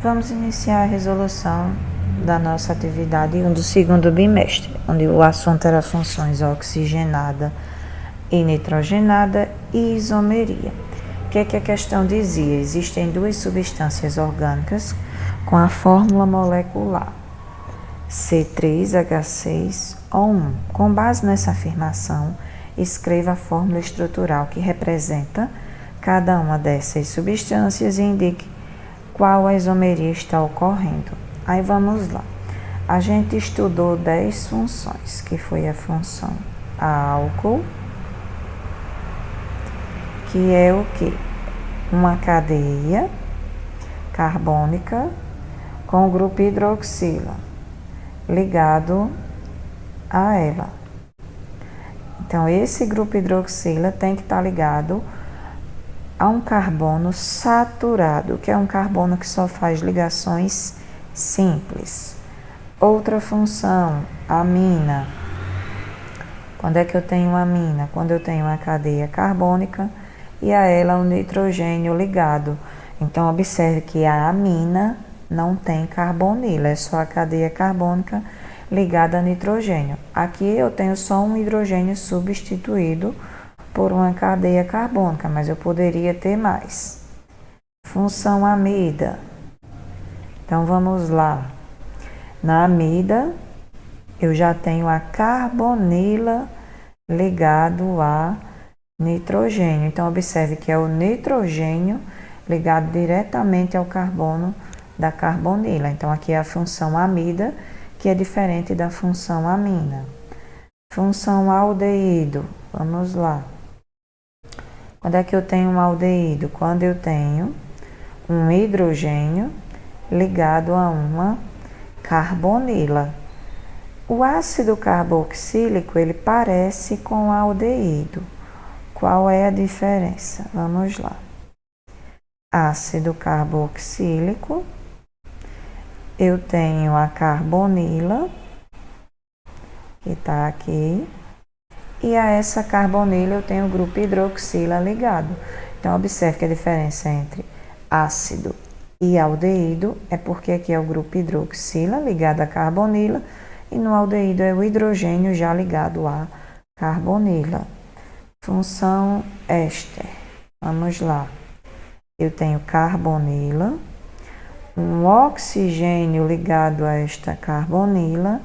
Vamos iniciar a resolução da nossa atividade do segundo bimestre, onde o assunto era funções oxigenada e nitrogenada e isomeria. O que a questão dizia? Existem duas substâncias orgânicas com a fórmula molecular C3H6O1. Com base nessa afirmação, escreva a fórmula estrutural que representa cada uma dessas substâncias e indique qual a isomeria está ocorrendo. Aí vamos lá. A gente estudou 10 funções, que foi a função álcool, que é o quê? Uma cadeia carbônica com o grupo hidroxila ligado a ela. Então, esse grupo hidroxila tem que estar ligado a um carbono saturado, que é um carbono que só faz ligações simples. Outra função, amina. Quando é que eu tenho amina? Quando eu tenho uma cadeia carbônica e a ela um nitrogênio ligado. Então, observe que a amina não tem carbonila, é só a cadeia carbônica ligada a nitrogênio. Aqui eu tenho só um hidrogênio substituído por uma cadeia carbônica, mas eu poderia ter mais. Função amida. Então, vamos lá. Na amida, eu já tenho a carbonila ligado a nitrogênio. Então, observe que é o nitrogênio ligado diretamente ao carbono da carbonila. Então, aqui é a função amida, que é diferente da função amina. Função aldeído. Vamos lá. Quando é que eu tenho um aldeído? Quando eu tenho um hidrogênio ligado a uma carbonila. O ácido carboxílico, ele parece com o aldeído. Qual é a diferença? Vamos lá. Ácido carboxílico, eu tenho a carbonila, que está aqui, e a essa carbonila eu tenho o grupo hidroxila ligado. Então, observe que a diferença entre ácido e aldeído é porque aqui é o grupo hidroxila ligado à carbonila e no aldeído é o hidrogênio já ligado à carbonila. Função éster. Vamos lá. Eu tenho carbonila, um oxigênio ligado a esta carbonila,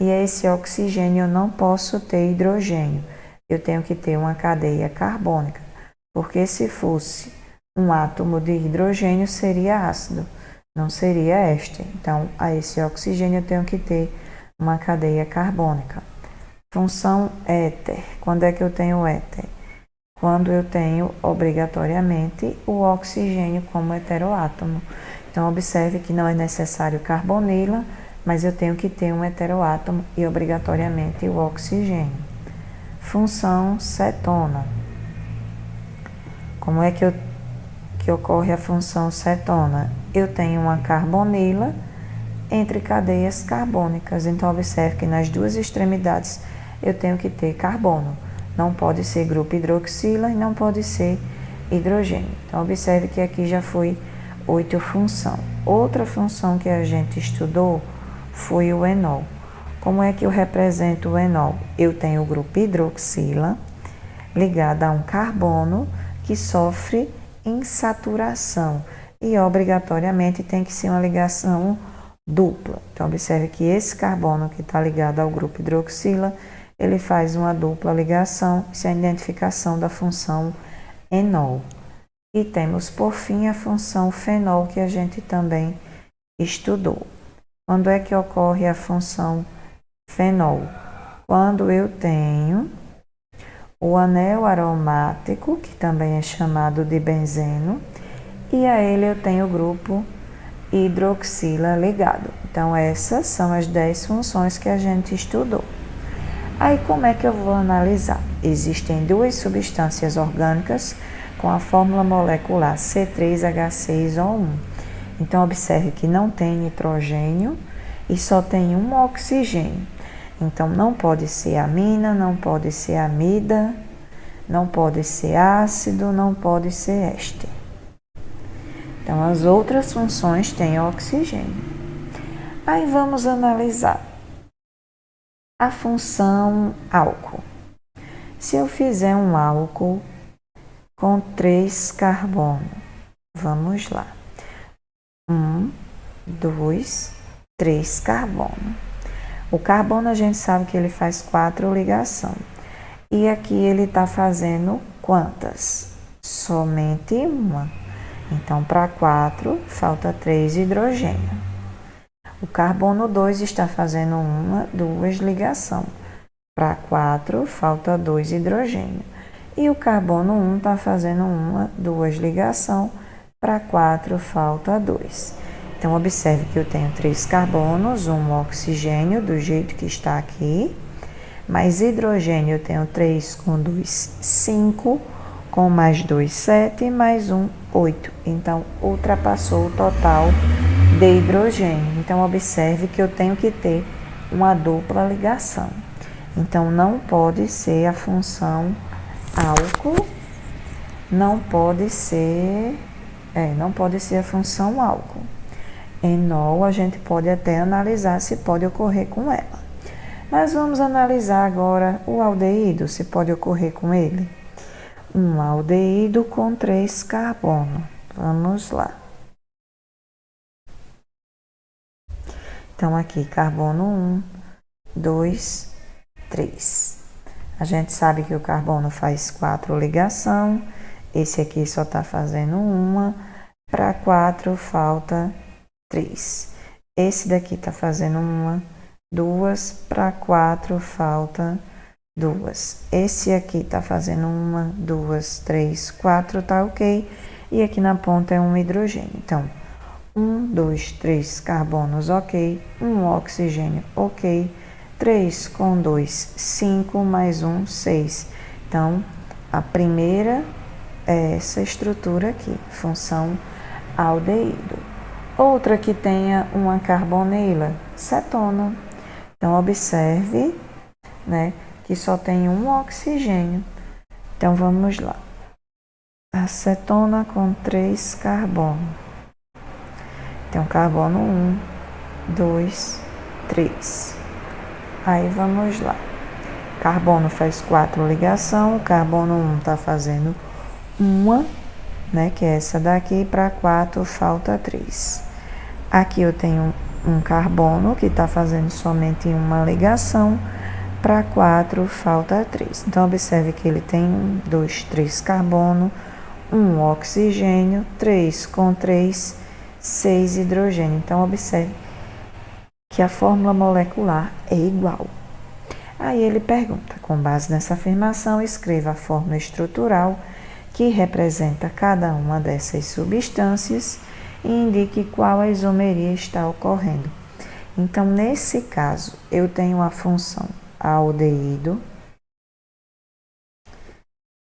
e a esse oxigênio eu não posso ter hidrogênio. Eu tenho que ter uma cadeia carbônica, porque se fosse um átomo de hidrogênio seria ácido, não seria éster. Então, a esse oxigênio eu tenho que ter uma cadeia carbônica. Função éter. Quando é que eu tenho éter? Quando eu tenho obrigatoriamente o oxigênio como heteroátomo. Então, observe que não é necessário carbonila, mas eu tenho que ter um heteroátomo e obrigatoriamente o oxigênio. Função cetona. Como é que ocorre a função cetona? Eu tenho uma carbonila entre cadeias carbônicas. Então, observe que nas duas extremidades eu tenho que ter carbono. Não pode ser grupo hidroxila e não pode ser hidrogênio. Então, observe que aqui já foi 8 função. Outra função que a gente estudou foi o enol. Como é que eu represento o enol? Eu tenho o grupo hidroxila ligado a um carbono que sofre insaturação e obrigatoriamente tem que ser uma ligação dupla. Então, observe que esse carbono que está ligado ao grupo hidroxila, ele faz uma dupla ligação, isso é a identificação da função enol. E temos, por fim, a função fenol, que a gente também estudou. Quando é que ocorre a função fenol? Quando eu tenho o anel aromático, que também é chamado de benzeno, e a ele eu tenho o grupo hidroxila ligado. Então, essas são as 10 funções que a gente estudou. Aí, como é que eu vou analisar? Existem duas substâncias orgânicas com a fórmula molecular C3H6O1. Então, observe que não tem nitrogênio e só tem um oxigênio. Então, não pode ser amina, não pode ser amida, não pode ser ácido, não pode ser éster. Então, as outras funções têm oxigênio. Aí vamos analisar a função álcool. Se eu fizer um álcool com 3 carbono, vamos lá. 1, 2, 3 carbono. O carbono a gente sabe que ele faz 4 ligações. E aqui ele está fazendo quantas? Somente uma. Então, para 4, falta 3 hidrogênio. O carbono 2 está fazendo 2 ligações. Para 4, falta 2 hidrogênio. E o carbono 1 está fazendo 2 ligações. Para 4, falta 2. Então, observe que eu tenho 3 carbonos, 1 oxigênio, do jeito que está aqui. Mais hidrogênio, eu tenho 3 com 2, 5, com mais 2, 7, mais 1, 8. Então, ultrapassou o total de hidrogênio. Então, observe que eu tenho que ter uma dupla ligação. Então, não pode ser a função álcool, não pode ser a função álcool. Enol, a gente pode até analisar se pode ocorrer com ela. Mas vamos analisar agora o aldeído, se pode ocorrer com ele. Um aldeído com 3 carbono. Vamos lá. Então, aqui, carbono 1, 2, 3. A gente sabe que o carbono faz 4 ligações. Esse aqui só está fazendo uma. Para 4, falta 3. Esse daqui está fazendo 1, 2. Para 4, falta 2. Esse aqui está fazendo 1, 2, 3, 4, tá ok. E aqui na ponta é um hidrogênio. Então, 1, 2, 3 carbonos, ok. 1 oxigênio, ok. 3 com 2, 5, mais 1, 6. Então, a primeira é essa estrutura aqui, função aldeído. Outra que tenha uma carbonila, cetona. Então, observe, né, que só tem um oxigênio. Então, vamos lá. Acetona com 3 carbono. Então, carbono 1, 2, 3. Aí, vamos lá. Carbono faz 4 ligações. O carbono 1 está fazendo uma, né, que é essa daqui. Para 4, falta 3. Aqui eu tenho um carbono que está fazendo somente uma ligação. Para 4, falta 3. Então, observe que ele tem 1, 2, 3 carbono, 1 oxigênio, 3 com 3, 6 hidrogênio. Então, observe que a fórmula molecular é igual. Aí ele pergunta, com base nessa afirmação, escreva a fórmula estrutural que representa cada uma dessas substâncias e indique qual a isomeria está ocorrendo. Então, nesse caso, eu tenho a função aldeído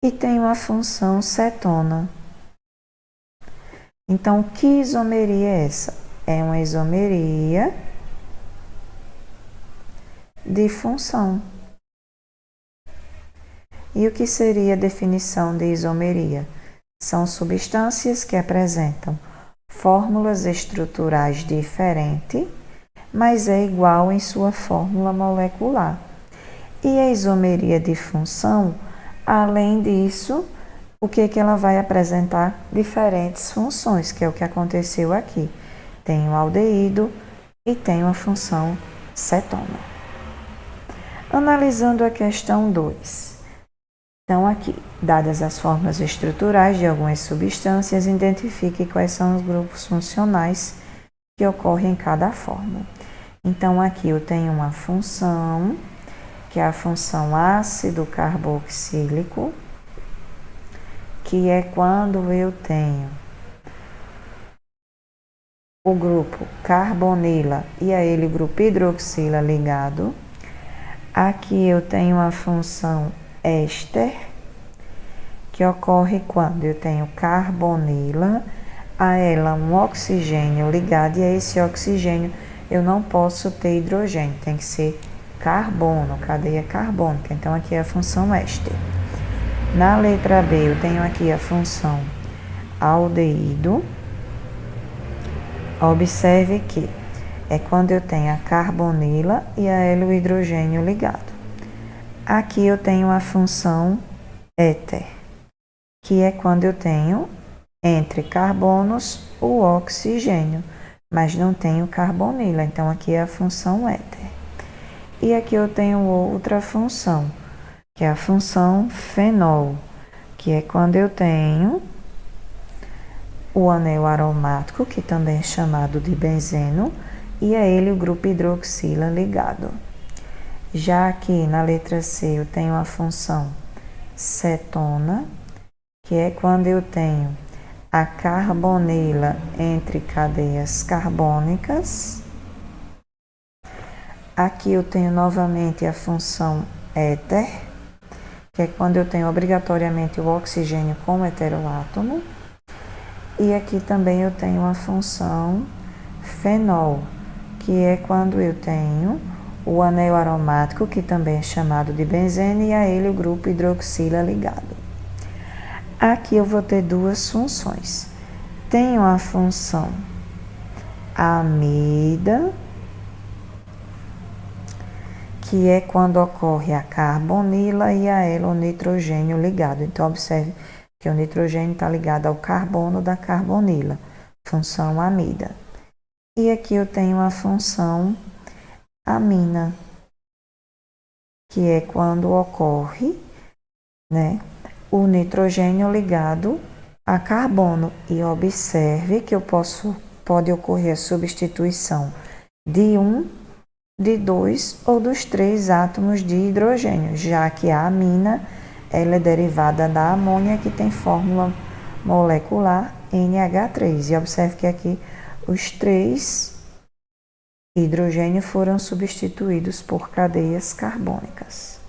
e tenho a função cetona. Então, que isomeria é essa? É uma isomeria de função. E o que seria a definição de isomeria? São substâncias que apresentam fórmulas estruturais diferentes, mas é igual em sua fórmula molecular. E a isomeria de função, além disso, o que ela vai apresentar? Diferentes funções, que é o que aconteceu aqui. Tem o aldeído e tem a função cetona. Analisando a questão 2. Então, aqui, dadas as fórmulas estruturais de algumas substâncias, identifique quais são os grupos funcionais que ocorrem em cada fórmula. Então, aqui eu tenho uma função, que é a função ácido carboxílico, que é quando eu tenho o grupo carbonila e a ele o grupo hidroxila ligado. Aqui eu tenho a função éster, que ocorre quando eu tenho carbonila, a ela um oxigênio ligado, e a esse oxigênio eu não posso ter hidrogênio, tem que ser carbono, cadeia carbônica. Então, aqui é a função éster. Na letra B, eu tenho aqui a função aldeído, Observe que é quando eu tenho a carbonila e a hidrogênio ligado. Aqui eu tenho a função éter, que é quando eu tenho entre carbonos o oxigênio, mas não tenho carbonila, então aqui é a função éter. E aqui eu tenho outra função, que é a função fenol, que é quando eu tenho o anel aromático, que também é chamado de benzeno, e a ele o grupo hidroxila ligado. Já aqui na letra C eu tenho a função cetona, que é quando eu tenho a carbonila entre cadeias carbônicas. Aqui eu tenho novamente a função éter, que é quando eu tenho obrigatoriamente o oxigênio como heteroátomo. E aqui também eu tenho a função fenol, que é quando eu tenho o anel aromático, que também é chamado de benzeno, e a ele o grupo hidroxila ligado. Aqui eu vou ter duas funções. Tenho a função amida, que é quando ocorre a carbonila e a o nitrogênio ligado. Então, observe que o nitrogênio está ligado ao carbono da carbonila, função amida. E aqui eu tenho a função amina, que é quando ocorre, o nitrogênio ligado a carbono. E observe que pode ocorrer a substituição de um, de dois ou dos três átomos de hidrogênio, já que a amina ela é derivada da amônia, que tem fórmula molecular NH3. E observe que aqui os três hidrogênios foram substituídos por cadeias carbônicas.